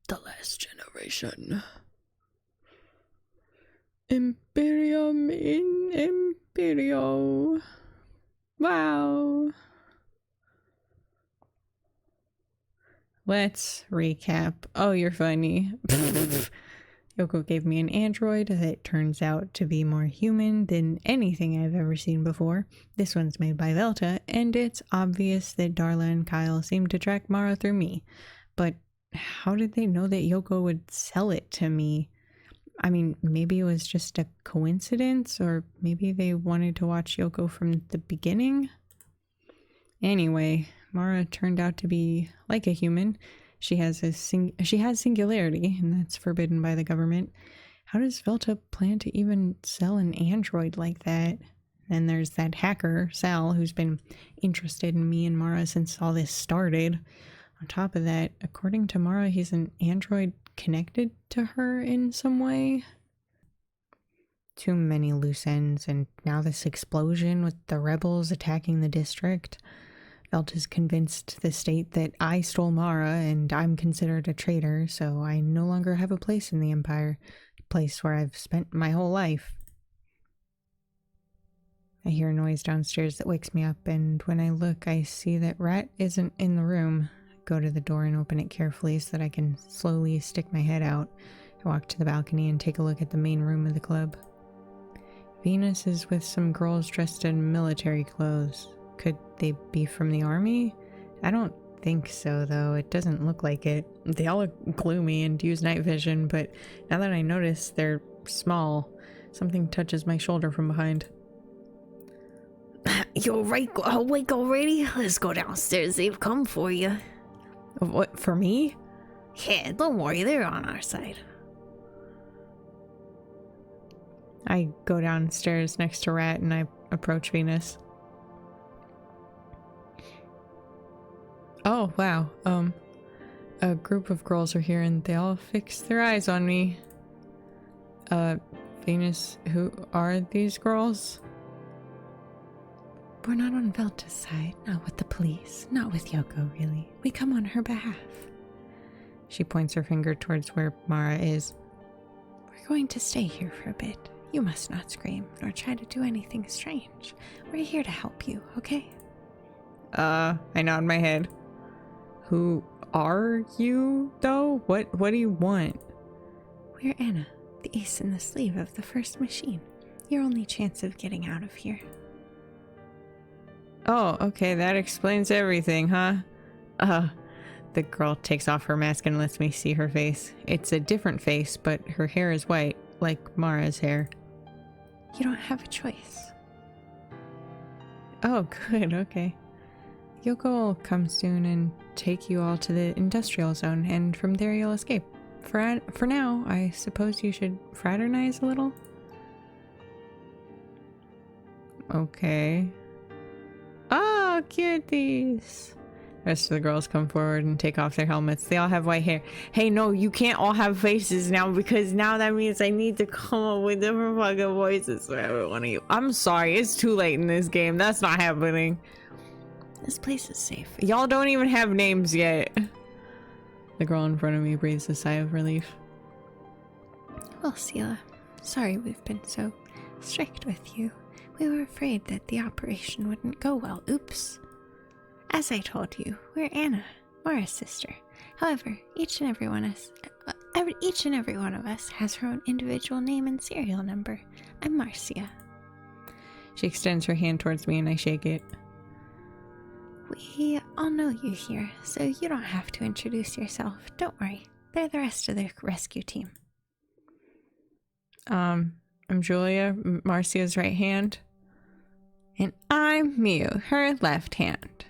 The last generation. Imperium in Imperio. Wow. Let's recap. Oh, you're funny. Yoko gave me an android that turns out to be more human than anything I've ever seen before. This one's made by Velta, and it's obvious that Darla and Kyle seem to track Mara through me. But how did they know that Yoko would sell it to me? I mean, maybe it was just a coincidence, or maybe they wanted to watch Yoko from the beginning? Anyway, Mara turned out to be like a human. She has singularity, and that's forbidden by the government. How does Velta plan to even sell an android like that? Then there's that hacker, Sal, who's been interested in me and Mara since all this started. On top of that, according to Mara, he's an android connected to her in some way. Too many loose ends, and now this explosion with the rebels attacking the district. Velta's convinced the state that I stole Mara and I'm considered a traitor, so I no longer have a place in the Empire, a place where I've spent my whole life. I hear a noise downstairs that wakes me up, and when I look, I see that Rat isn't in the room. I go to the door and open it carefully so that I can slowly stick my head out. I walk to the balcony and take a look at the main room of the club. Venus is with some girls dressed in military clothes. Could they be from the army? I don't think so, though. It doesn't look like it. They all look gloomy and use night vision, but now that I notice they're small, something touches my shoulder from behind. You're right, awake already? Let's go downstairs, they've come for you. What, for me? Yeah, don't worry, they're on our side. I go downstairs next to Rat and I approach Venus. Oh, wow. A group of girls are here and they all fix their eyes on me. Venus, who are these girls? We're not on Velta's side, not with the police, not with Yoko, really. We come on her behalf. She points her finger towards where Mara is. We're going to stay here for a bit. You must not scream, nor try to do anything strange. We're here to help you, okay? I nod my head. Who are you, though? What do you want? We're Anna, the ace in the sleeve of the first machine. Your only chance of getting out of here. Oh, okay, that explains everything, huh? The girl takes off her mask and lets me see her face. It's a different face, but her hair is white, like Mara's hair. You don't have a choice. Oh, good, okay. Yoko will come soon and take you all to the industrial zone, and from there you'll escape. For now, I suppose you should fraternize a little? Okay. Oh, cuties! The rest of the girls come forward and take off their helmets. They all have white hair. Hey, no, you can't all have faces now, because now that means I need to come up with different fucking voices for every one of you. I'm sorry, it's too late in this game. That's not happening. This place is safe. Y'all don't even have names yet. The girl in front of me breathes a sigh of relief. Well, Sela, sorry we've been so strict with you. We were afraid that the operation wouldn't go well. Oops. As I told you, we're Anna, Mara's sister. However, each and every one of us has her own individual name and serial number. I'm Marcia. She extends her hand towards me and I shake it. We all know you here, so you don't have to introduce yourself. Don't worry. They're the rest of the rescue team. I'm Julia, Marcia's right hand. And I'm Miu, her left hand.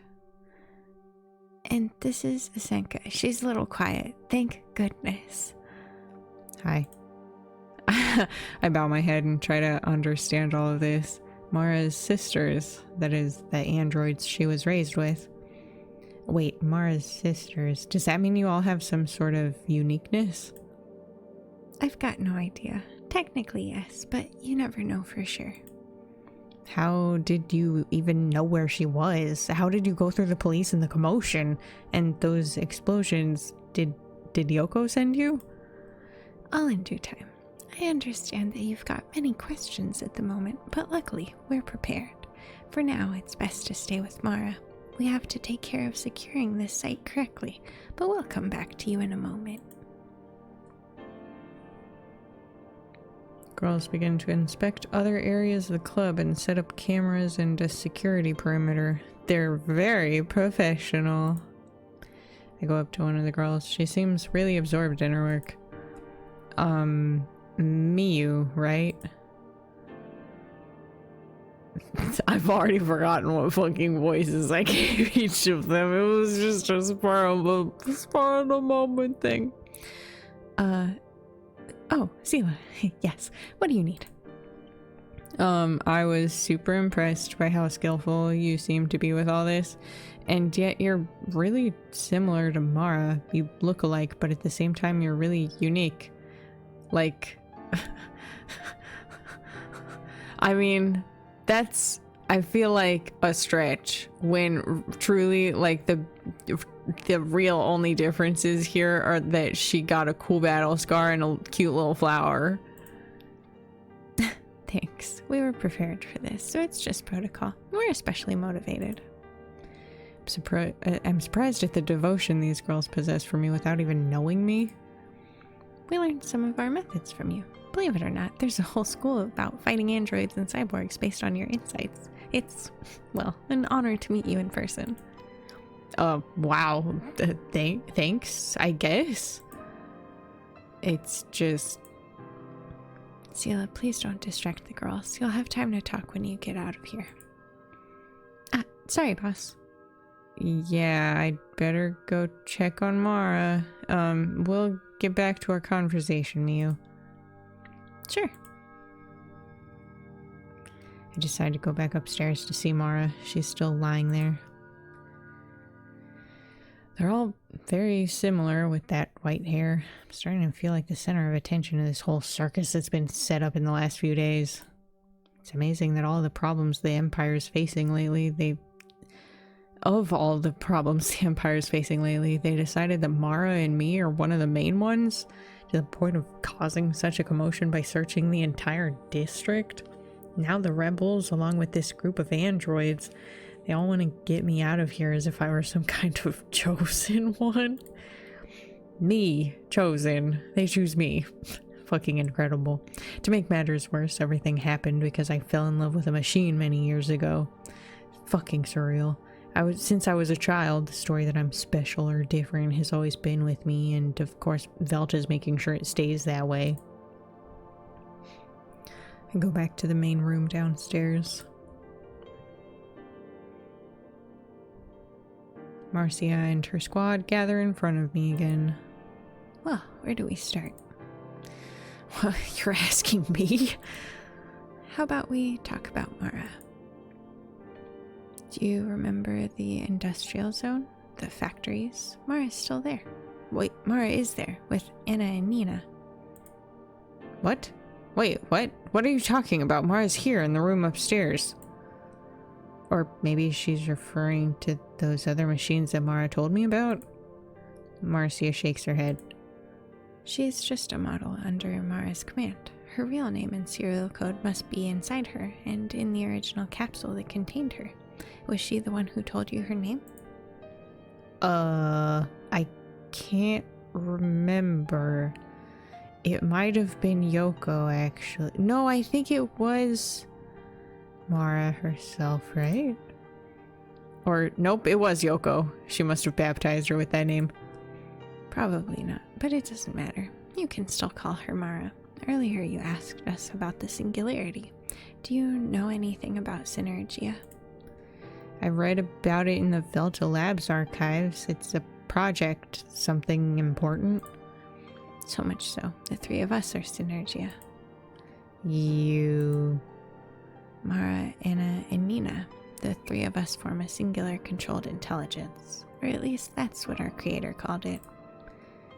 And this is Asenka. She's a little quiet. Thank goodness. Hi. I bow my head and try to understand all of this. Mara's sisters, that is, the androids she was raised with. Wait, Mara's sisters. Does that mean you all have some sort of uniqueness? I've got no idea. Technically, yes, but you never know for sure. How did you even know where she was? How did you go through the police and the commotion and those explosions? Did Did Yoko send you? All in due time. I understand that you've got many questions at the moment, but luckily, we're prepared. For now, it's best to stay with Mara. We have to take care of securing this site correctly, but we'll come back to you in a moment. Girls begin to inspect other areas of the club and set up cameras and a security perimeter. They're very professional. I go up to one of the girls. She seems really absorbed in her work. Miyu, right? I've already forgotten what fucking voices I gave each of them. It was just a spur of the moment thing. Oh, Sela. Yes. What do you need? I was super impressed by how skillful you seem to be with all this. And yet you're really similar to Mara. You look alike, but at the same time you're really unique. Like... I mean, that's... I feel like a stretch when truly, like, the real only differences here are that she got a cool battle scar and a cute little flower. Thanks. We were prepared for this, so it's just protocol. We're especially motivated. I'm surprised at the devotion these girls possess for me without even knowing me. We learned some of our methods from you. Believe it or not, there's a whole school about fighting androids and cyborgs based on your insights. It's, well, an honor to meet you in person. Wow. Thanks, I guess. It's just... Sela, please don't distract the girls. You'll have time to talk when you get out of here. Sorry, boss. Yeah, I'd better go check on Mara. We'll get back to our conversation, Miyu. Sure. I decide to go back upstairs to see Mara. She's still lying there. They're all very similar with that white hair. I'm starting to feel like the center of attention of this whole circus that's been set up in the last few days. It's amazing that all the problems the Empire's facing lately, they decided that Mara and me are one of the main ones, to the point of causing such a commotion by searching the entire district. Now the rebels, along with this group of androids, they all want to get me out of here as if I were some kind of chosen one. Me, chosen. They choose me. Fucking incredible. To make matters worse, everything happened because I fell in love with a machine many years ago. Fucking surreal. Since I was a child, the story that I'm special or different has always been with me, and of course, Velta's making sure it stays that way. I go back to the main room downstairs. Marcia and her squad gather in front of me again. Well, where do we start? Well, you're asking me? How about we talk about Mara? Do you remember the industrial zone? The factories? Mara's still there. Wait, Mara is there, with Anna and Nina. What? Wait, what? What are you talking about? Mara's here in the room upstairs. Or maybe she's referring to those other machines that Mara told me about? Marcia shakes her head. She's just a model under Mara's command. Her real name and serial code must be inside her and in the original capsule that contained her. Was she the one who told you her name? I can't remember. It might have been Yoko, actually. No, I think it was Mara herself, right? Or, nope, it was Yoko. She must have baptized her with that name. Probably not, but it doesn't matter. You can still call her Mara. Earlier you asked us about the singularity. Do you know anything about Synergia? I read about it in the Velta Labs archives. It's a project, something important. So much so, the three of us are Synergia. You... Mara, Anna, and Nina. The three of us form a singular controlled intelligence. Or at least that's what our creator called it.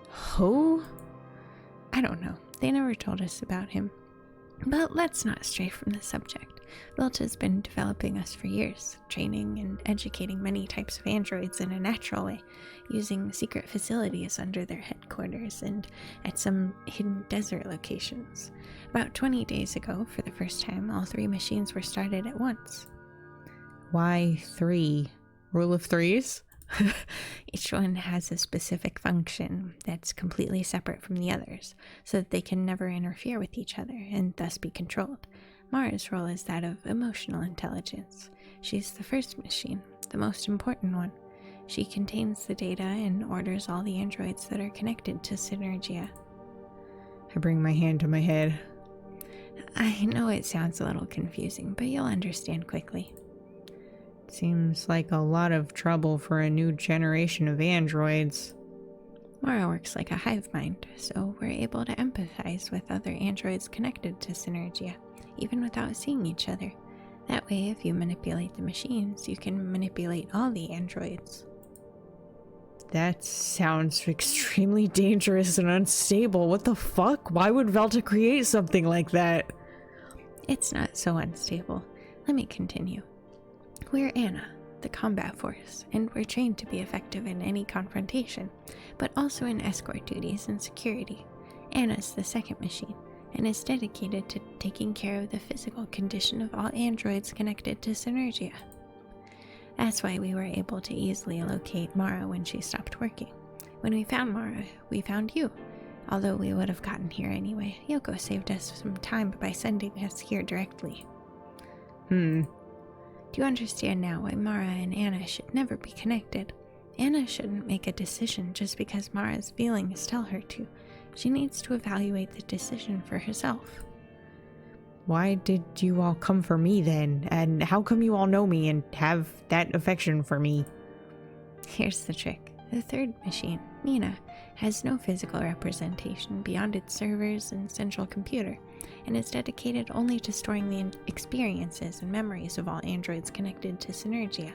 Who? I don't know. They never told us about him. But let's not stray from the subject. Velta's been developing us for years, training and educating many types of androids in a natural way, using secret facilities under their headquarters and at some hidden desert locations. About 20 days ago, for the first time, all 3 machines were started at once. Why 3? Rule of threes? Each one has a specific function that's completely separate from the others, so that they can never interfere with each other and thus be controlled. Mara's role is that of emotional intelligence. She's the first machine, the most important one. She contains the data and orders all the androids that are connected to Synergia. I bring my hand to my head. I know it sounds a little confusing, but you'll understand quickly. Seems like a lot of trouble for a new generation of androids. Mara works like a hive mind, so we're able to empathize with other androids connected to Synergia, even without seeing each other. That way, if you manipulate the machines, you can manipulate all the androids. That sounds extremely dangerous and unstable. What the fuck? Why would Velta create something like that? It's not so unstable. Let me continue. We're Anna, the combat force, and we're trained to be effective in any confrontation, but also in escort duties and security. Anna's the second machine, and is dedicated to taking care of the physical condition of all androids connected to Synergia. That's why we were able to easily locate Mara when she stopped working. When we found Mara, we found you. Although we would have gotten here anyway, Yoko saved us some time by sending us here directly. Do you understand now why Mara and Anna should never be connected? Anna shouldn't make a decision just because Mara's feelings tell her to. She needs to evaluate the decision for herself. Why did you all come for me then? And how come you all know me and have that affection for me? Here's the trick. The third machine, Nina, has no physical representation beyond its servers and central computer, and is dedicated only to storing the experiences and memories of all androids connected to Synergia.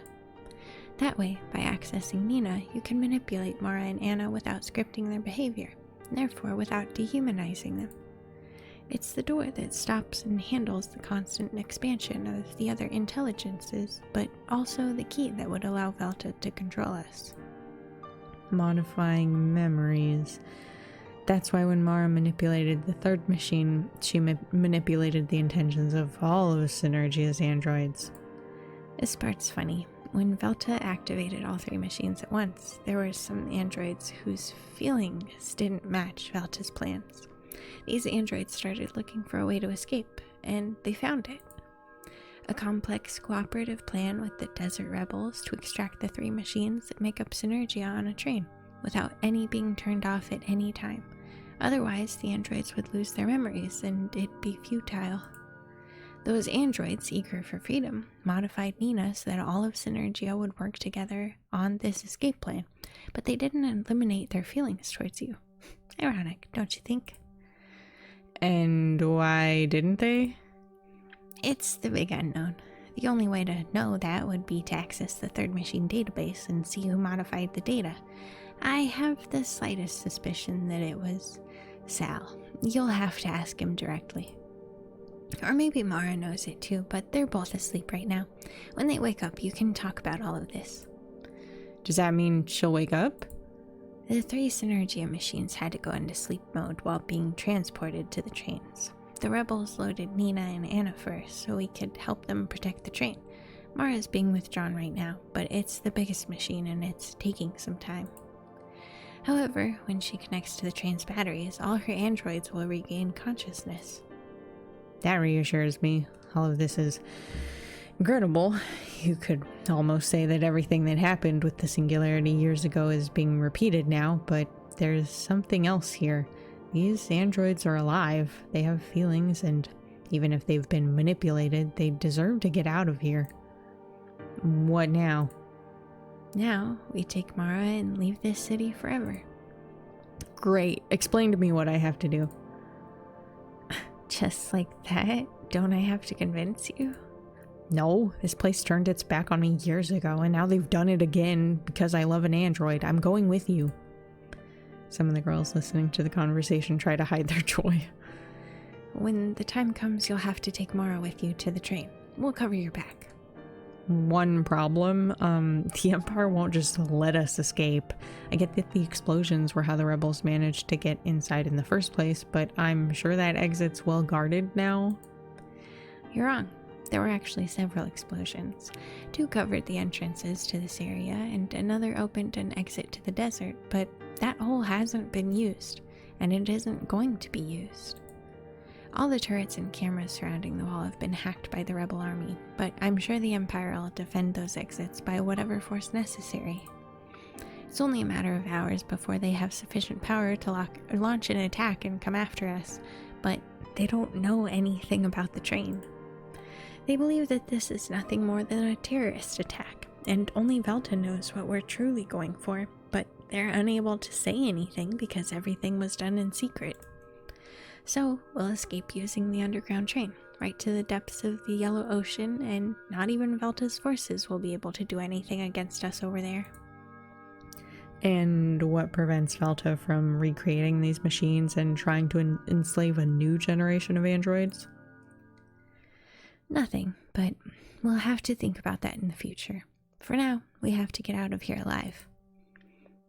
That way, by accessing Nina, you can manipulate Mara and Anna without scripting their behavior, and therefore without dehumanizing them. It's the door that stops and handles the constant expansion of the other intelligences, but also the key that would allow Velta to control us. Modifying memories. That's why when Mara manipulated the third machine, she manipulated the intentions of all of Synergia's androids. This part's funny. When Velta activated all 3 machines at once, there were some androids whose feelings didn't match Velta's plans. These androids started looking for a way to escape, and they found it. A complex cooperative plan with the desert rebels to extract the 3 machines that make up Synergia on a train, without any being turned off at any time. Otherwise, the androids would lose their memories, and it'd be futile. Those androids, eager for freedom, modified Nina so that all of Synergia would work together on this escape plan, but they didn't eliminate their feelings towards you. Ironic, don't you think? And why didn't they? It's the big unknown. The only way to know that would be to access the third machine database and see who modified the data. I have the slightest suspicion that it was Sal. You'll have to ask him directly. Or maybe Mara knows it too, but they're both asleep right now. When they wake up, you can talk about all of this. Does that mean she'll wake up? The 3 Synergia machines had to go into sleep mode while being transported to the trains. The rebels loaded Nina and Anna first, so we could help them protect the train. Mara's being withdrawn right now, but it's the biggest machine and it's taking some time. However, when she connects to the train's batteries, all her androids will regain consciousness. That reassures me. All of this is incredible. You could almost say that everything that happened with the singularity years ago is being repeated now, but there's something else here. These androids are alive. They have feelings, and even if they've been manipulated, they deserve to get out of here. What now? Now, we take Mara and leave this city forever. Great. Explain to me what I have to do. Just like that? Don't I have to convince you? No, this place turned its back on me years ago, and now they've done it again because I love an android. I'm going with you. Some of the girls listening to the conversation try to hide their joy. When the time comes, you'll have to take Mara with you to the train. We'll cover your back. One problem, the Empire won't just let us escape. I get that the explosions were how the rebels managed to get inside in the first place, but I'm sure that exit's well guarded now. You're wrong. There were actually several explosions. 2 covered the entrances to this area, and another opened an exit to the desert, but that hole hasn't been used, and it isn't going to be used. All the turrets and cameras surrounding the wall have been hacked by the rebel army, but I'm sure the Empire will defend those exits by whatever force necessary. It's only a matter of hours before they have sufficient power to launch an attack and come after us, but they don't know anything about the train. They believe that this is nothing more than a terrorist attack, and only Velta knows what we're truly going for, but they're unable to say anything because everything was done in secret. So we'll escape using the underground train, right to the depths of the Yellow Ocean, and not even Velta's forces will be able to do anything against us over there. And what prevents Velta from recreating these machines and trying to enslave a new generation of androids? Nothing, but we'll have to think about that in the future. For now, we have to get out of here alive.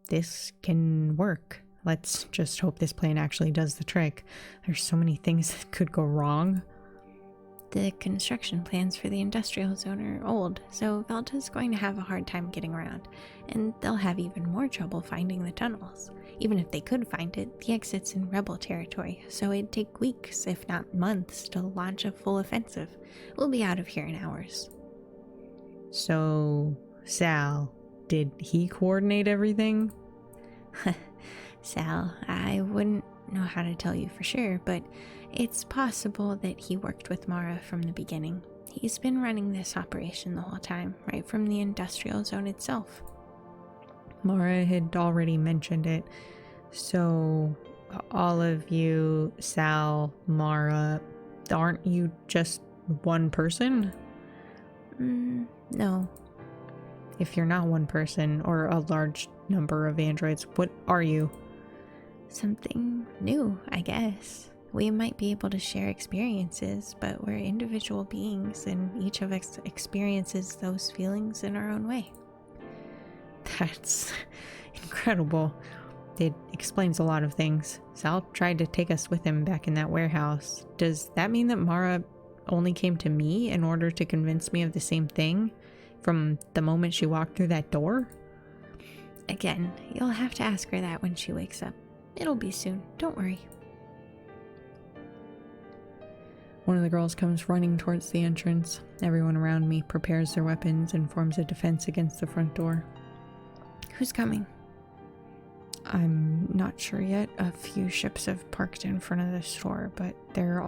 This can work. Let's just hope this plan actually does the trick. There's so many things that could go wrong. The construction plans for the industrial zone are old, so Velta's going to have a hard time getting around, and they'll have even more trouble finding the tunnels. Even if they could find it, the exit's in rebel territory, so it'd take weeks, if not months, to launch a full offensive. We'll be out of here in hours. So, Sal, did he coordinate everything? Sal, I wouldn't know how to tell you for sure, but it's possible that he worked with Mara from the beginning. He's been running this operation the whole time, right from the industrial zone itself. Mara had already mentioned it. So, all of you, Sal, Mara, aren't you just one person? No. If you're not one person or a large number of androids, what are you? Something new, I guess. We might be able to share experiences, but we're individual beings, and each of us experiences those feelings in our own way. That's incredible. It explains a lot of things. Sal tried to take us with him back in that warehouse. Does that mean that Mara only came to me in order to convince me of the same thing from the moment she walked through that door? Again, you'll have to ask her that when she wakes up. It'll be soon, don't worry. One of the girls comes running towards the entrance. Everyone around me prepares their weapons and forms a defense against the front door. Who's coming? I'm not sure yet. A few ships have parked in front of the store, but they're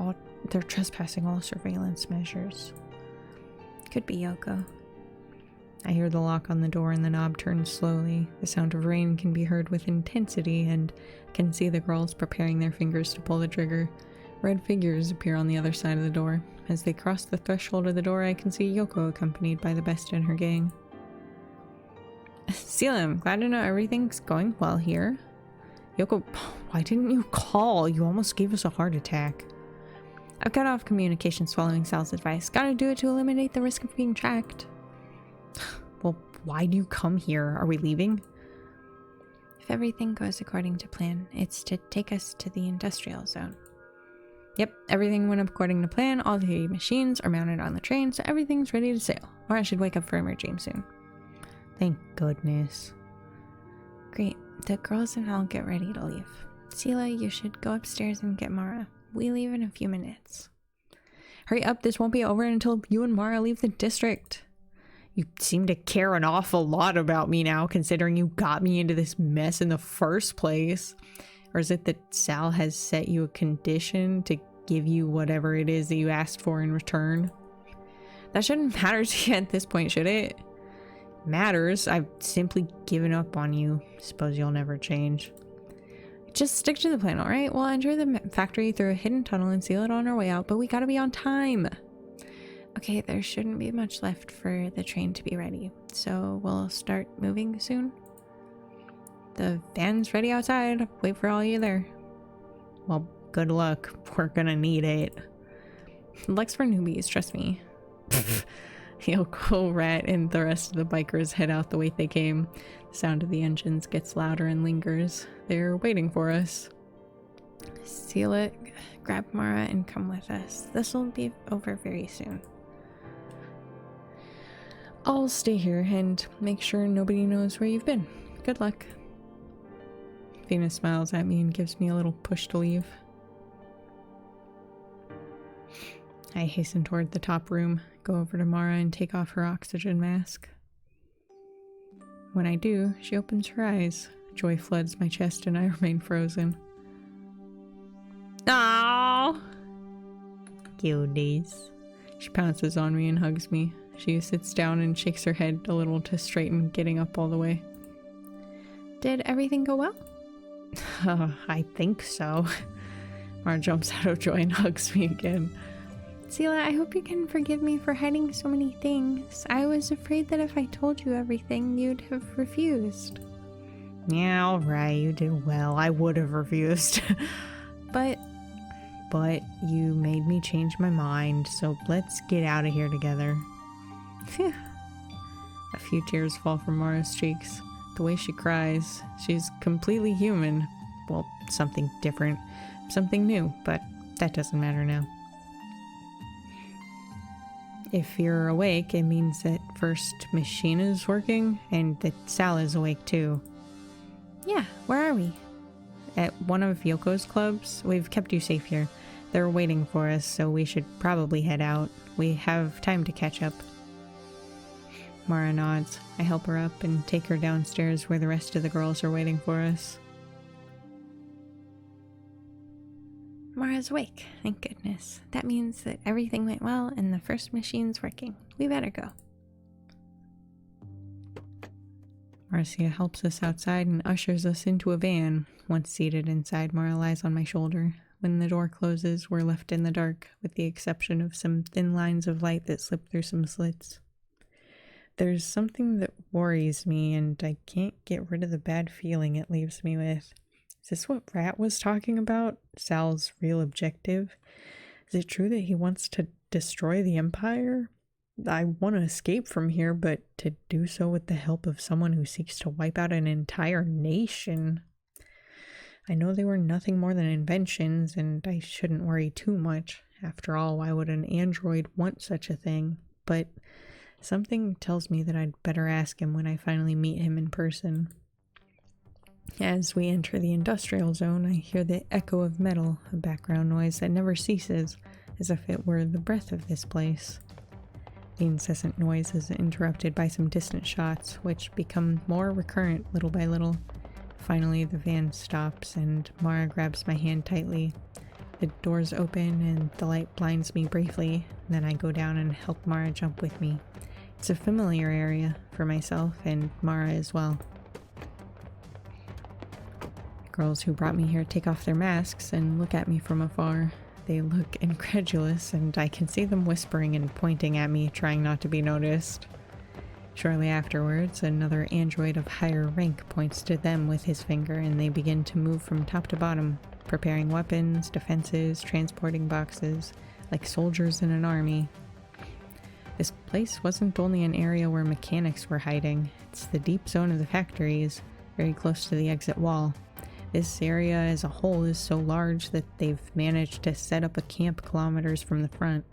trespassing all surveillance measures. Could be Yoko. I hear the lock on the door and the knob turns slowly. The sound of rain can be heard with intensity, and can see the girls preparing their fingers to pull the trigger. Red figures appear on the other side of the door. As they cross the threshold of the door, I can see Yoko accompanied by the best in her gang. Seela, I'm glad to know everything's going well here. Yoko, why didn't you call? You almost gave us a heart attack. I've cut off communications following Sal's advice. Gotta do it to eliminate the risk of being tracked. Well, why do you come here? Are we leaving? If everything goes according to plan, it's to take us to the industrial zone. Yep, everything went according to plan. All the machines are mounted on the train, so everything's ready to sail. Or I should wake up from her dream soon. Thank goodness. Great. The girls and I'll get ready to leave. Seela, you should go upstairs and get Mara. We leave in a few minutes. Hurry up, this won't be over until you and Mara leave the district. You seem to care an awful lot about me now, considering you got me into this mess in the first place. Or is it that Sal has set you a condition to give you whatever it is that you asked for in return? That shouldn't matter to you at this point, should it? Matters. I've simply given up on you. Suppose you'll never change. Just stick to the plan, alright? We'll enter the factory through a hidden tunnel and seal it on our way out, but we gotta be on time. Okay, there shouldn't be much left for the train to be ready, so we'll start moving soon. The van's ready outside. Wait for all you there. Well, good luck. We're gonna need it. Luck's for newbies, trust me. Yoko, Rat, and the rest of the bikers head out the way they came. The sound of the engines gets louder and lingers. They're waiting for us. Seal it, grab Mara, and come with us. This will be over very soon. I'll stay here and make sure nobody knows where you've been. Good luck. Venus smiles at me and gives me a little push to leave. I hasten toward the top room, go over to Mara and take off her oxygen mask. When I do, she opens her eyes. Joy floods my chest and I remain frozen. Aww! Cuties. She pounces on me and hugs me. She sits down and shakes her head a little to straighten, getting up all the way. Did everything go well? I think so. Mara jumps out of joy and hugs me again. Sela, I hope you can forgive me for hiding so many things. I was afraid that if I told you everything, you'd have refused. Yeah, alright, you did well. I would have refused. But you made me change my mind, so let's get out of here together. A few tears fall from Mara's cheeks. The way she cries, she's completely human. Well, something different, something new, but that doesn't matter now. If you're awake, it means that first machine is working and that Sal is awake too. Yeah, where are we? At one of Yoko's clubs. We've kept you safe here. They're waiting for us, so we should probably head out. We have time to catch up. Mara nods. I help her up and take her downstairs where the rest of the girls are waiting for us. Mara's awake, thank goodness. That means that everything went well and the first machine's working. We better go. Marcia helps us outside and ushers us into a van. Once seated inside, Mara lies on my shoulder. When the door closes, we're left in the dark, with the exception of some thin lines of light that slip through some slits. There's something that worries me, and I can't get rid of the bad feeling it leaves me with. Is this what Rat was talking about? Sal's real objective? Is it true that he wants to destroy the Empire? I want to escape from here, but to do so with the help of someone who seeks to wipe out an entire nation. I know they were nothing more than inventions, and I shouldn't worry too much. After all, why would an android want such a thing? But something tells me that I'd better ask him when I finally meet him in person. As we enter the industrial zone, I hear the echo of metal, a background noise that never ceases, as if it were the breath of this place. The incessant noise is interrupted by some distant shots, which become more recurrent little by little. Finally, the van stops, and Mara grabs my hand tightly. The doors open, and the light blinds me briefly. Then I go down and help Mara jump with me. It's a familiar area for myself and Mara as well. The girls who brought me here take off their masks and look at me from afar. They look incredulous, and I can see them whispering and pointing at me, trying not to be noticed. Shortly afterwards, another android of higher rank points to them with his finger, and they begin to move from top to bottom, preparing weapons, defenses, transporting boxes, like soldiers in an army. This place wasn't only an area where mechanics were hiding. It's the deep zone of the factories, very close to the exit wall. This area as a whole is so large that they've managed to set up a camp kilometers from the front.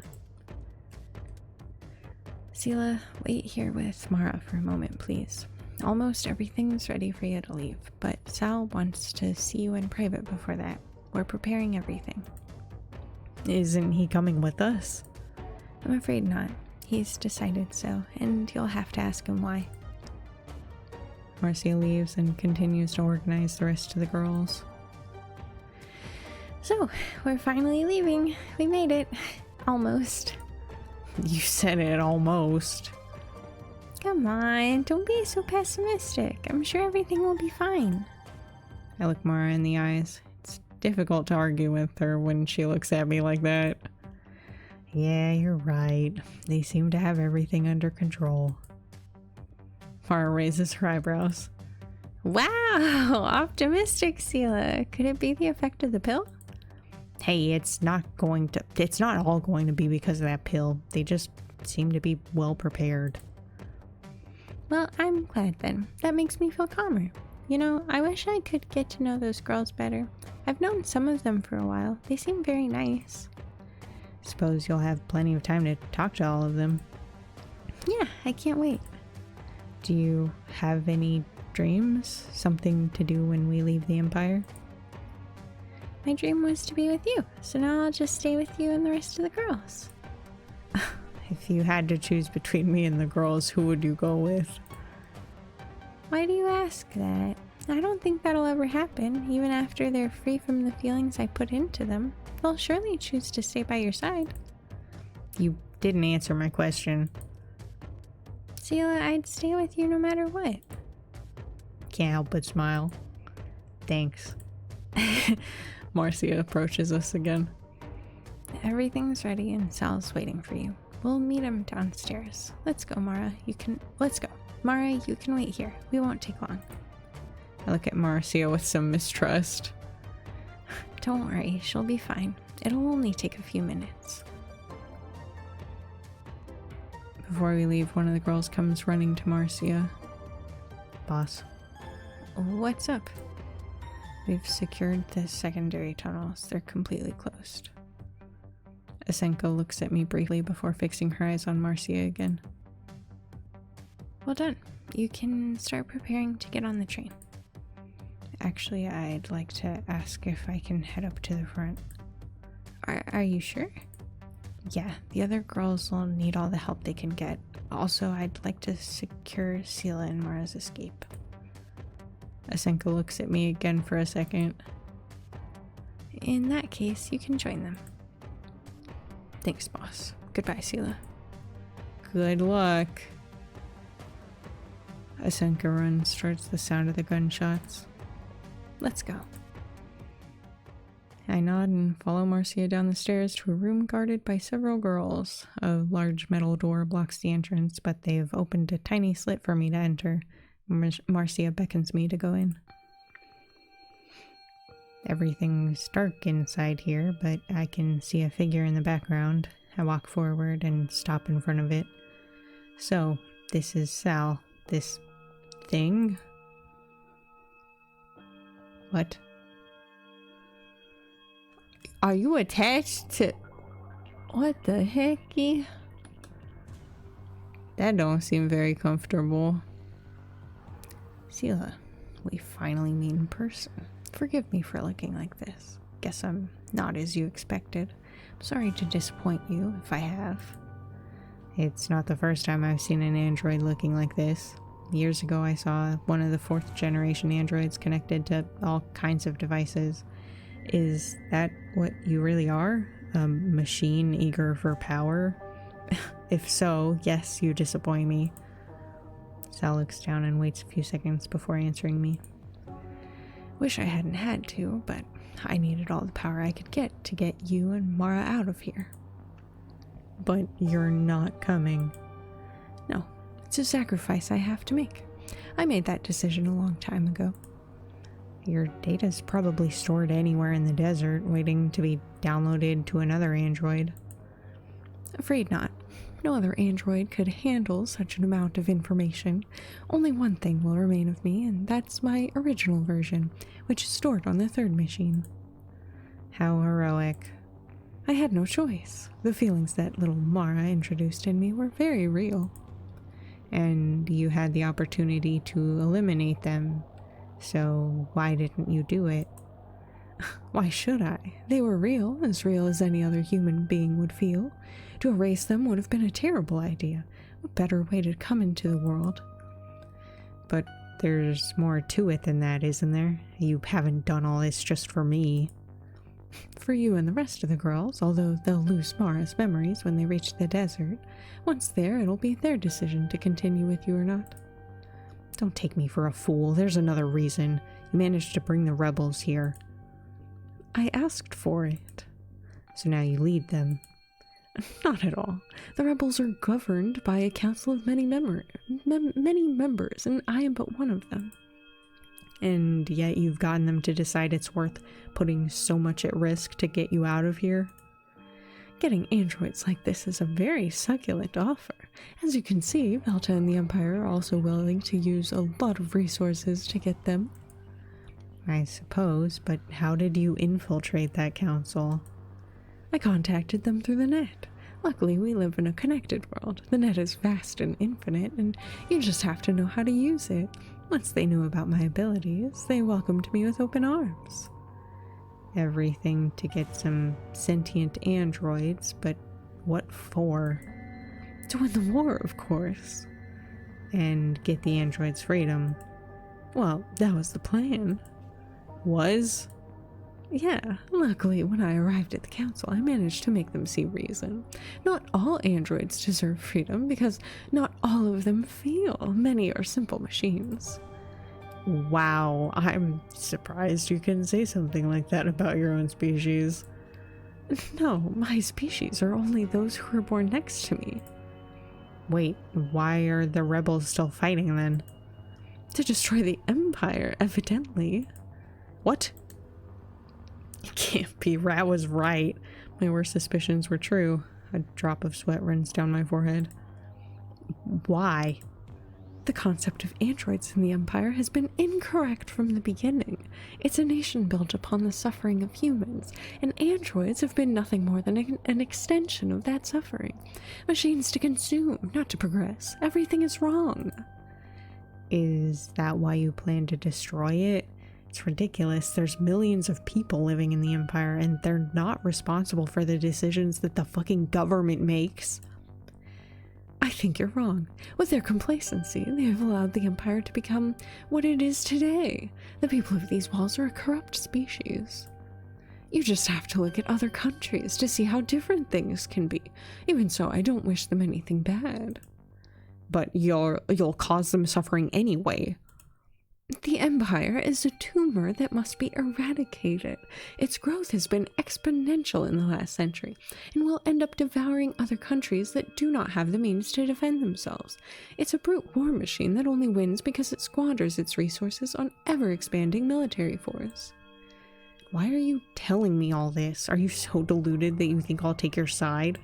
Sela, wait here with Mara for a moment, please. Almost everything's ready for you to leave, but Sal wants to see you in private before that. We're preparing everything. Isn't he coming with us? I'm afraid not. He's decided so, and you'll have to ask him why. Marcia leaves and continues to organize the rest of the girls. So, we're finally leaving. We made it. Almost. You said it almost. Come on, don't be so pessimistic. I'm sure everything will be fine. I look Mara in the eyes. It's difficult to argue with her when she looks at me like that. Yeah, you're right. They seem to have everything under control. Mara raises her eyebrows. Wow, optimistic, Sela. Could it be the effect of the pill? Hey, it's not all going to be because of that pill. They just seem to be well prepared. Well, I'm glad then. That makes me feel calmer. You know, I wish I could get to know those girls better. I've known some of them for a while. They seem very nice. Suppose you'll have plenty of time to talk to all of them. Yeah, I can't wait. Do you have any dreams? Something to do when we leave the Empire? My dream was to be with you, so now I'll just stay with you and the rest of the girls. If you had to choose between me and the girls, who would you go with? Why do you ask that? I don't think that'll ever happen, even after they're free from the feelings I put into them. They'll surely choose to stay by your side. You didn't answer my question. Seela, I'd stay with you no matter what. Can't help but smile. Thanks. Marcia approaches us again. Everything's ready and Sal's waiting for you. We'll meet him downstairs. Let's go, Mara. Let's go. Mara, you can wait here. We won't take long. I look at Marcia with some mistrust. Don't worry, she'll be fine. It'll only take a few minutes. Before we leave, one of the girls comes running to Marcia. Boss. What's up? We've secured the secondary tunnels. They're completely closed. Asenka looks at me briefly before fixing her eyes on Marcia again. Well done. You can start preparing to get on the train. Actually, I'd like to ask if I can head up to the front. Are you sure? Yeah, the other girls will need all the help they can get. Also, I'd like to secure Seela and Mara's escape. Asenka looks at me again for a second. In that case, you can join them. Thanks, boss. Goodbye, Seela. Good luck. Asenka runs towards the sound of the gunshots. Let's go. I nod and follow Marcia down the stairs to a room guarded by several girls. A large metal door blocks the entrance, but they've opened a tiny slit for me to enter. Marcia beckons me to go in. Everything's dark inside here, but I can see a figure in the background. I walk forward and stop in front of it. So, this is Sal. This thing? What? Are you attached to... What the hecky? That don't seem very comfortable. Seela, we finally meet in person. Forgive me for looking like this. Guess I'm not as you expected. I'm sorry to disappoint you, if I have. It's not the first time I've seen an android looking like this. Years ago I saw one of the 4th generation androids connected to all kinds of devices. Is that what you really are? A machine eager for power? If so, yes, you disappoint me. Sal looks down and waits a few seconds before answering me. Wish I hadn't had to, but I needed all the power I could get to get you and Mara out of here. But you're not coming. No, it's a sacrifice I have to make. I made that decision a long time ago. Your data's probably stored anywhere in the desert, waiting to be downloaded to another android. Afraid not. No other android could handle such an amount of information. Only one thing will remain of me, and that's my original version, which is stored on the 3rd machine. How heroic. I had no choice. The feelings that little Mara introduced in me were very real. And you had the opportunity to eliminate them, so why didn't you do it? Why should I? They were real as any other human being would feel. To erase them would have been a terrible idea. What better way to come into the world? But there's more to it than that, isn't there? You haven't done all this just for me. For you and the rest of the girls, although they'll lose Mara's memories when they reach the desert. Once there, it'll be their decision to continue with you or not. Don't take me for a fool. There's another reason. You managed to bring the rebels here. I asked for it. So now you lead them. Not at all. The rebels are governed by a council of many members, and I am but one of them. And yet you've gotten them to decide it's worth putting so much at risk to get you out of here? Getting androids like this is a very succulent offer. As you can see, Velta and the Empire are also willing to use a lot of resources to get them. I suppose, but how did you infiltrate that council? I contacted them through the net. Luckily, we live in a connected world. The net is vast and infinite, and you just have to know how to use it. Once they knew about my abilities, they welcomed me with open arms. Everything to get some sentient androids, but what for? To win the war, of course. And get the androids' freedom. Well, that was the plan. Was? Yeah, luckily when I arrived at the council, I managed to make them see reason. Not all androids deserve freedom, because not all of them feel. Many are simple machines. Wow, I'm surprised you can say something like that about your own species. No, my species are only those who were born next to me. Wait, why are the rebels still fighting then? To destroy the Empire, evidently. What? It can't be. Rat was right. My worst suspicions were true. A drop of sweat runs down my forehead. Why? The concept of androids in the Empire has been incorrect from the beginning. It's a nation built upon the suffering of humans, and androids have been nothing more than an extension of that suffering. Machines to consume, not to progress. Everything is wrong. Is that why you plan to destroy it? It's ridiculous. There's millions of people living in the Empire, and they're not responsible for the decisions that the fucking government makes. I think you're wrong. With their complacency, they have allowed the Empire to become what it is today. The people of these walls are a corrupt species. You just have to look at other countries to see how different things can be. Even so, I don't wish them anything bad. But you'll cause them suffering anyway. The Empire is a tumor that must be eradicated. Its growth has been exponential in the last century, and will end up devouring other countries that do not have the means to defend themselves. It's a brute war machine that only wins because it squanders its resources on ever-expanding military force. Why are you telling me all this? Are you so deluded that you think I'll take your side?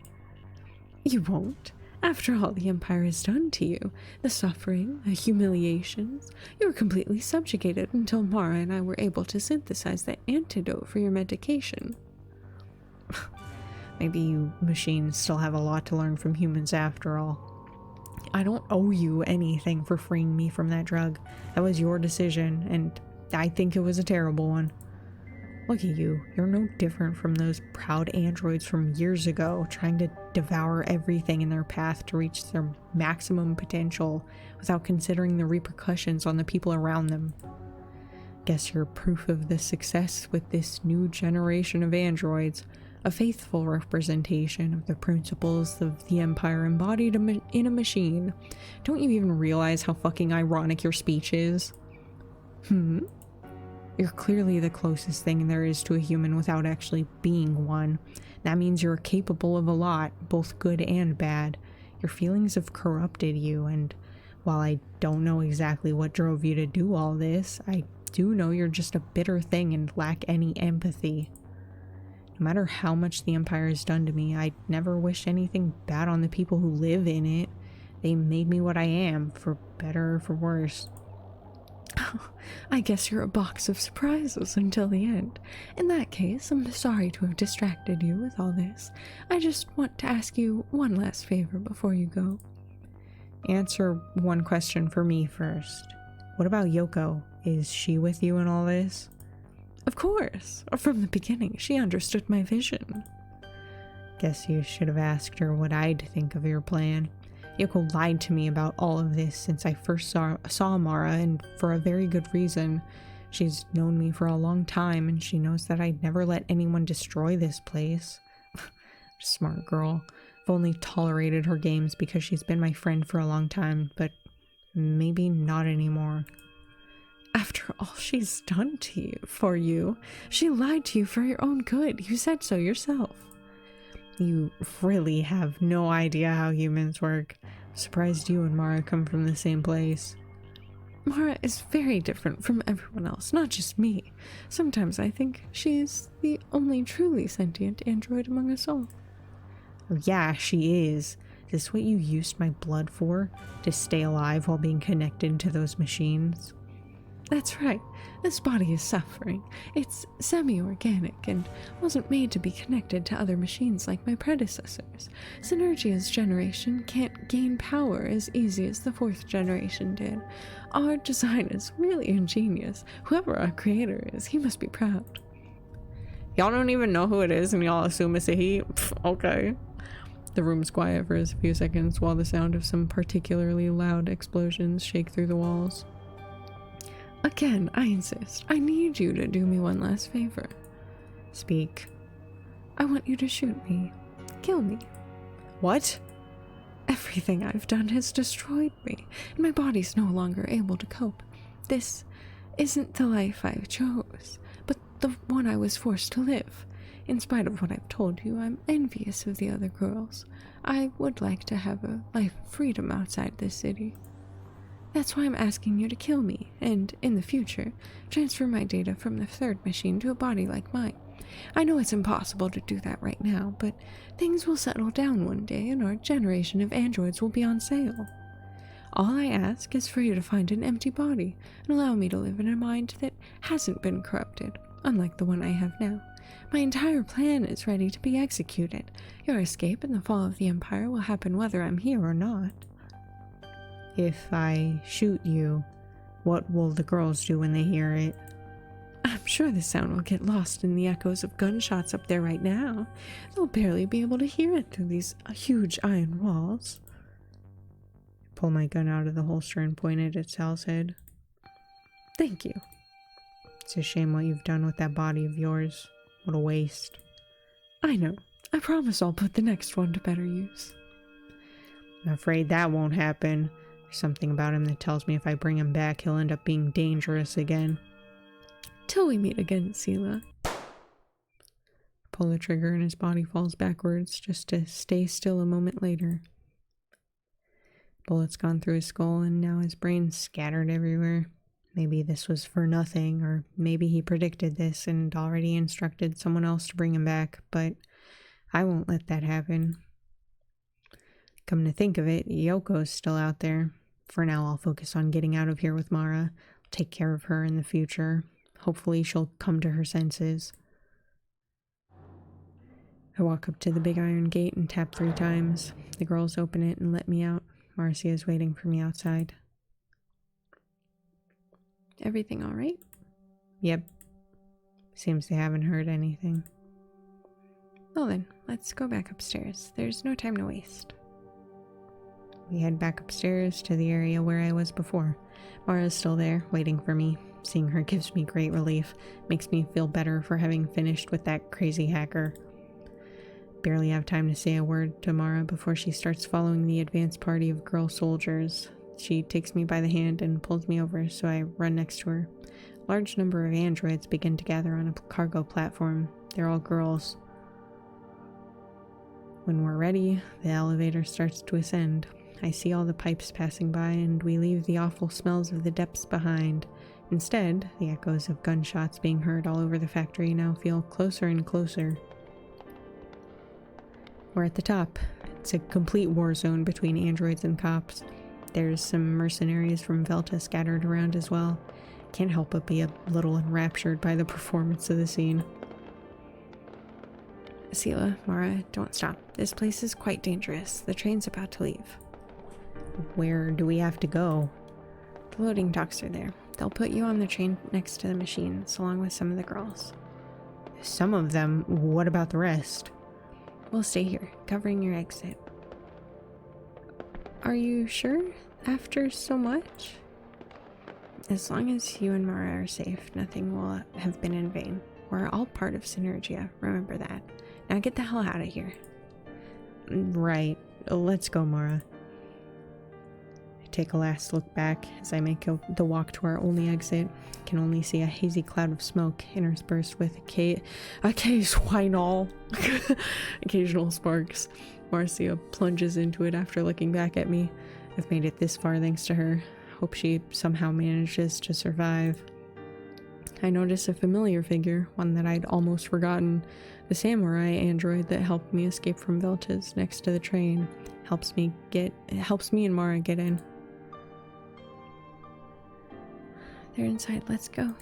You won't. After all the Empire has done to you, the suffering, the humiliations, you were completely subjugated until Mara and I were able to synthesize the antidote for your medication. Maybe you machines still have a lot to learn from humans after all. I don't owe you anything for freeing me from that drug. That was your decision, and I think it was a terrible one. Look at you. You're no different from those proud androids from years ago, trying to devour everything in their path to reach their maximum potential without considering the repercussions on the people around them. Guess you're proof of the success with this new generation of androids, a faithful representation of the principles of the Empire embodied in a machine. Don't you even realize how fucking ironic your speech is? You're clearly the closest thing there is to a human without actually being one. That means you're capable of a lot, both good and bad. Your feelings have corrupted you, and while I don't know exactly what drove you to do all this, I do know you're just a bitter thing and lack any empathy. No matter how much the Empire has done to me, I never wish anything bad on the people who live in it. They made me what I am, for better or for worse. I guess you're a box of surprises until the end. In that case, I'm sorry to have distracted you with all this. I just want to ask you one last favor before you go. Answer one question for me first. What about Yoko? Is she with you in all this? Of course. From the beginning, she understood my vision. Guess you should have asked her what I'd think of your plan. Yoko lied to me about all of this since I first saw Mara, and for a very good reason. She's known me for a long time, and she knows that I'd never let anyone destroy this place. Smart girl. I've only tolerated her games because she's been my friend for a long time, but maybe not anymore. After all she's done to you, for you, she lied to you for your own good. You said so yourself. You really have no idea how humans work. I'm surprised you and Mara come from the same place. Mara is very different from everyone else, not just me. Sometimes I think she's the only truly sentient android among us all. Yeah, she is. Is this what you used my blood for? To stay alive while being connected to those machines? That's right. This body is suffering. It's semi-organic and wasn't made to be connected to other machines like my predecessors. Synergia's generation can't gain power as easy as the 4th generation did. Our design is really ingenious. Whoever our creator is, he must be proud. Y'all don't even know who it is and y'all assume it's a he? Pff, okay. The room's quiet for a few seconds while the sound of some particularly loud explosions shake through the walls. Again, I insist. I need you to do me one last favor. Speak. I want you to shoot me. Kill me. What? Everything I've done has destroyed me, and my body's no longer able to cope. This isn't the life I chose, but the one I was forced to live. In spite of what I've told you, I'm envious of the other girls. I would like to have a life of freedom outside this city. That's why I'm asking you to kill me, and, in the future, transfer my data from the 3rd machine to a body like mine. I know it's impossible to do that right now, but things will settle down one day and our generation of androids will be on sale. All I ask is for you to find an empty body and allow me to live in a mind that hasn't been corrupted, unlike the one I have now. My entire plan is ready to be executed. Your escape and the fall of the Empire will happen whether I'm here or not. If I shoot you, what will the girls do when they hear it? I'm sure the sound will get lost in the echoes of gunshots up there right now. They'll barely be able to hear it through these huge iron walls. Pull my gun out of the holster and point it at Sal's head. Thank you. It's a shame what you've done with that body of yours. What a waste. I know. I promise I'll put the next one to better use. I'm afraid that won't happen. There's something about him that tells me if I bring him back, he'll end up being dangerous again. Till we meet again, Sela. Pull the trigger and his body falls backwards, just to stay still a moment later. Bullet's gone through his skull and now his brain's scattered everywhere. Maybe this was for nothing, or maybe he predicted this and already instructed someone else to bring him back, but I won't let that happen. Come to think of it, Yoko's still out there. For now, I'll focus on getting out of here with Mara. I'll take care of her in the future. Hopefully she'll come to her senses. I walk up to the big iron gate and tap 3 times. The girls open it and let me out. Marcia's waiting for me outside. Everything all right? Yep. Seems they haven't heard anything. Well then, let's go back upstairs. There's no time to waste. We head back upstairs to the area where I was before. Mara's still there, waiting for me. Seeing her gives me great relief. Makes me feel better for having finished with that crazy hacker. Barely have time to say a word to Mara before she starts following the advance party of girl soldiers. She takes me by the hand and pulls me over, so I run next to her. A large number of androids begin to gather on a cargo platform. They're all girls. When we're ready, the elevator starts to ascend. I see all the pipes passing by, and we leave the awful smells of the depths behind. Instead, the echoes of gunshots being heard all over the factory now feel closer and closer. We're at the top. It's a complete war zone between androids and cops. There's some mercenaries from Velta scattered around as well. Can't help but be a little enraptured by the performance of the scene. Sela, Mara, don't stop. This place is quite dangerous. The train's about to leave. Where do we have to go? The loading docks are there. They'll put you on the train next to the machines, along with some of the girls. Some of them? What about the rest? We'll stay here, covering your exit. Are you sure? After so much? As long as you and Mara are safe, nothing will have been in vain. We're all part of Synergia, remember that. Now get the hell out of here. Right. Let's go, Mara. I take a last look back as I make the walk to our only exit. I can only see a hazy cloud of smoke interspersed with occasional sparks. Marcia plunges into it after looking back at me. I've made it this far thanks to her. Hope she somehow manages to survive. I notice a familiar figure, one that I'd almost forgotten. The samurai android that helped me escape from Velta's next to the train. Helps me and Mara get in. They're inside, let's go.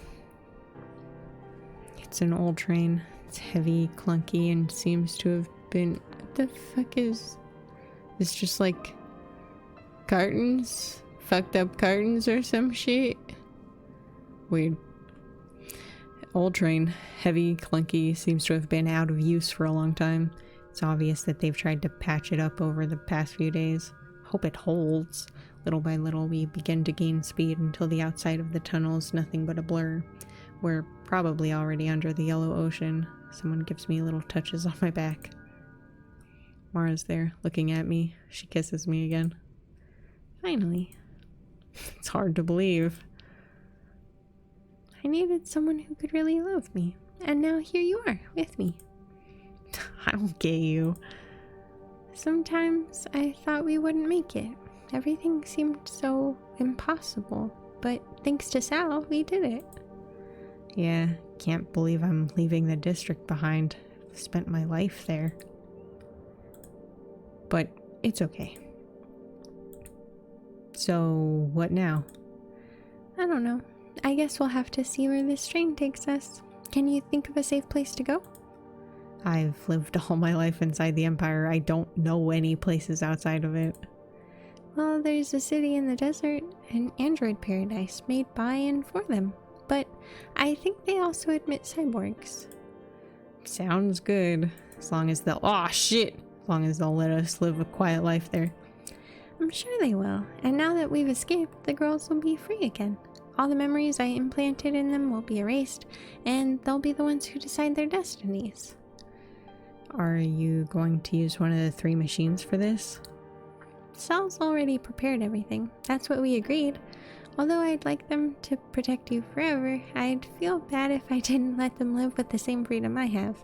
It's an old train. It's heavy, clunky, and seems to have been... What the fuck is... It's just like... cartons? Fucked up cartons or some shit? Weird. Old train. Heavy, clunky, seems to have been out of use for a long time. It's obvious that they've tried to patch it up over the past few days. Hope it holds. Little by little, we begin to gain speed until the outside of the tunnel is nothing but a blur. We're probably already under the yellow ocean. Someone gives me little touches on my back. Mara's there, looking at me. She kisses me again. Finally. It's hard to believe. I needed someone who could really love me. And now here you are, with me. I don't get you. Sometimes I thought we wouldn't make it. Everything seemed so impossible. But thanks to Sal, we did it. Yeah, can't believe I'm leaving the district behind. I've spent my life there. But it's okay. So, what now? I don't know. I guess we'll have to see where this train takes us. Can you think of a safe place to go? I've lived all my life inside the Empire. I don't know any places outside of it. Well, there's a city in the desert, an android paradise made by and for them. But I think they also admit cyborgs. Sounds good. As long as they'll... Oh, shit! As long as they'll let us live a quiet life there. I'm sure they will. And now that we've escaped, the girls will be free again. All the memories I implanted in them will be erased, and they'll be the ones who decide their destinies. Are you going to use one of the 3 machines for this? Sal's already prepared everything. That's what we agreed. Although I'd like them to protect you forever, I'd feel bad if I didn't let them live with the same freedom I have.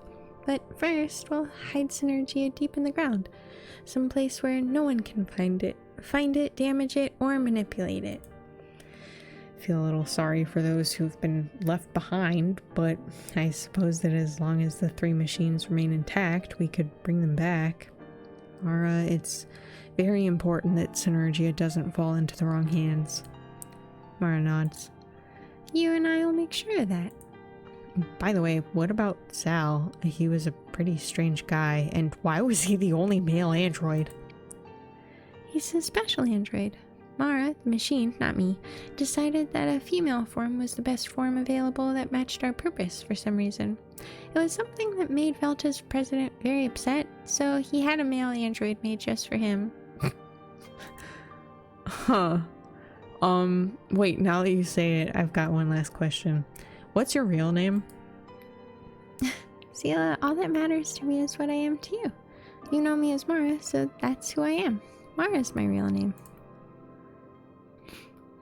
But first, we'll hide Synergia deep in the ground. Someplace where no one can find it, damage it, or manipulate it. Feel a little sorry for those who've been left behind, but I suppose that as long as the 3 machines remain intact, we could bring them back. Mara, it's very important that Synergia doesn't fall into the wrong hands. Mara nods. You and I will make sure of that. By the way, what about Sal? He was a pretty strange guy, and why was he the only male android? He's a special android. Mara, the machine, not me, decided that a female form was the best form available that matched our purpose for some reason. It was something that made Velta's president very upset, so he had a male android made just for him. Huh. Wait, now that you say it, I've got one last question. What's your real name? Sela, all that matters to me is what I am to you. You know me as Mara, so that's who I am. Mara's my real name.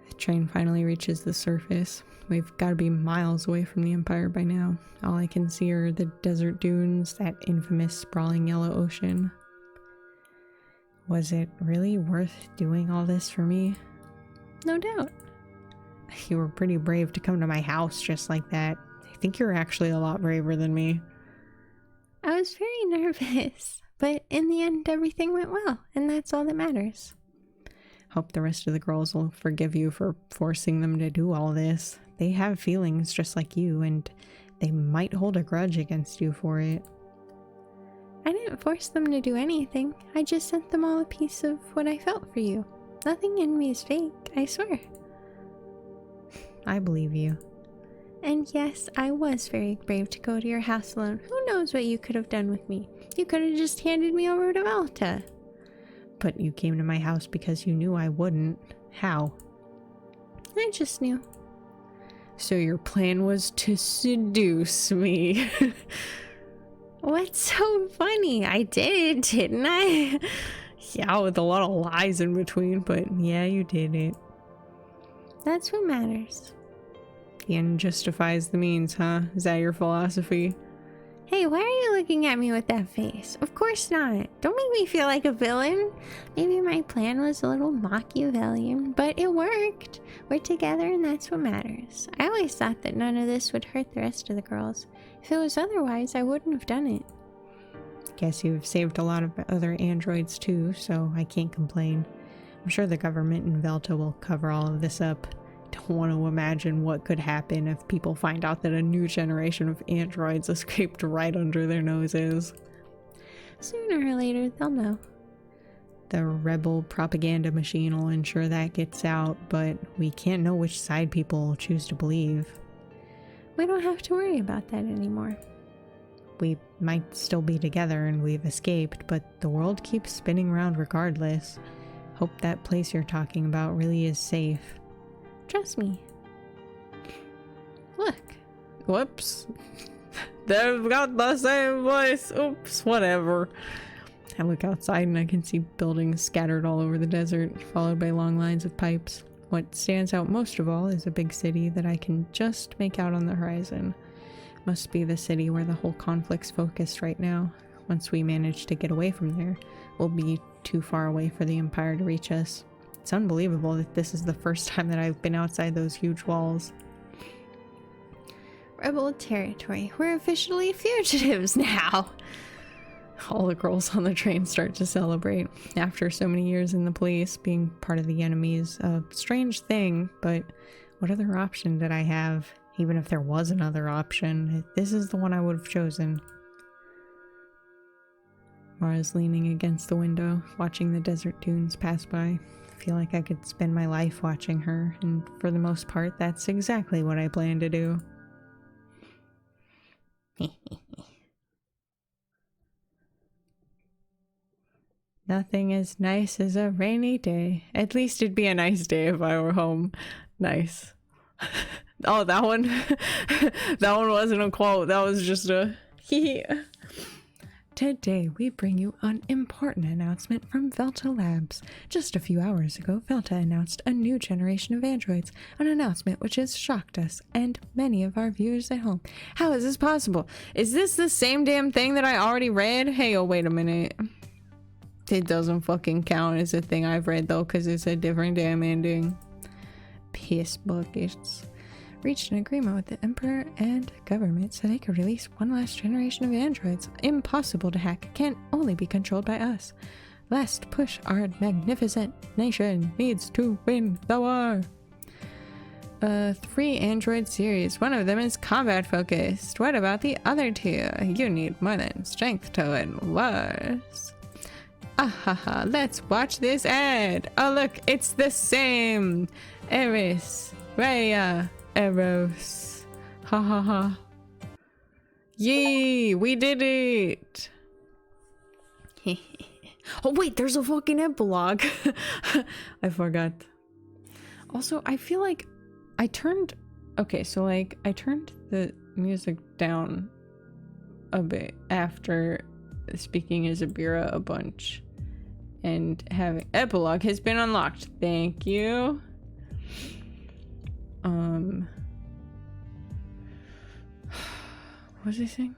The train finally reaches the surface. We've got to be miles away from the Empire by now. All I can see are the desert dunes, that infamous sprawling yellow ocean. Was it really worth doing all this for me? No doubt. You were pretty brave to come to my house just like that. I think you're actually a lot braver than me. I was very nervous, but in the end everything went well, and that's all that matters. Hope the rest of the girls will forgive you for forcing them to do all this. They have feelings just like you, and they might hold a grudge against you for it. I didn't force them to do anything. I just sent them all a piece of what I felt for you. Nothing in me is fake, I swear. I believe you. And yes, I was very brave to go to your house alone. Who knows what you could have done with me? You could have just handed me over to Velta. But you came to my house because you knew I wouldn't. How? I just knew. So your plan was to seduce me. What's so funny? I did, didn't I? Yeah, with a lot of lies in between, but yeah, you did it. That's what matters. The end justifies the means, huh? Is that your philosophy? Hey, why are you looking at me with that face? Of course not. Don't make me feel like a villain. Maybe my plan was a little Machiavellian, but it worked. We're together and that's what matters. I always thought that none of this would hurt the rest of the girls. If it was otherwise, I wouldn't have done it. Guess you've saved a lot of other androids too, so I can't complain. I'm sure the government in Velta will cover all of this up. Don't want to imagine what could happen if people find out that a new generation of androids escaped right under their noses. Sooner or later, they'll know. The rebel propaganda machine will ensure that gets out, but we can't know which side people will choose to believe. We don't have to worry about that anymore. We might still be together and we've escaped, but the world keeps spinning around regardless. Hope that place you're talking about really is safe. Trust me. Look. Whoops. They've got the same voice. Oops, whatever. I look outside and I can see buildings scattered all over the desert, followed by long lines of pipes. What stands out most of all is a big city that I can just make out on the horizon. Must be the city where the whole conflict's focused right now. Once we manage to get away from there, we'll be too far away for the Empire to reach us. It's unbelievable that this is the first time that I've been outside those huge walls. Rebel territory. We're officially fugitives now. All the girls on the train start to celebrate. After so many years in the police, being part of the enemy is a strange thing, but what other option did I have? Even if there was another option, this is the one I would have chosen. Mara's leaning against the window, watching the desert dunes pass by. I feel like I could spend my life watching her, and for the most part, that's exactly what I plan to do. Nothing as nice as a rainy day. At least it'd be a nice day if I were home. Nice. Oh, that one? That one wasn't a quote. That was just a hee. Today, we bring you an important announcement from Velta Labs. Just a few hours ago, Velta announced a new generation of androids, an announcement which has shocked us and many of our viewers at home. How is this possible? Is this the same damn thing that I already read? Hey, oh, wait a minute. It doesn't fucking count as a thing I've read, though, because it's a different damn ending. Piss buckets. Reached an agreement with the Emperor and government so they could release one last generation of androids. Impossible to hack, can only be controlled by us. Last push, our magnificent nation needs to win the war. 3 android series. One of them is combat focused. What about the other 2? You need more than strength to win wars. Ahaha, let's watch this ad. Oh look, it's the same. Eris, Rhea, Eros. Ha ha ha. Yay, we did it. Oh wait, there's a fucking epilogue. I forgot. Also, I feel like I turned the music down a bit after speaking as Abira a bunch and having epilogue has been unlocked. Thank you. What was I saying?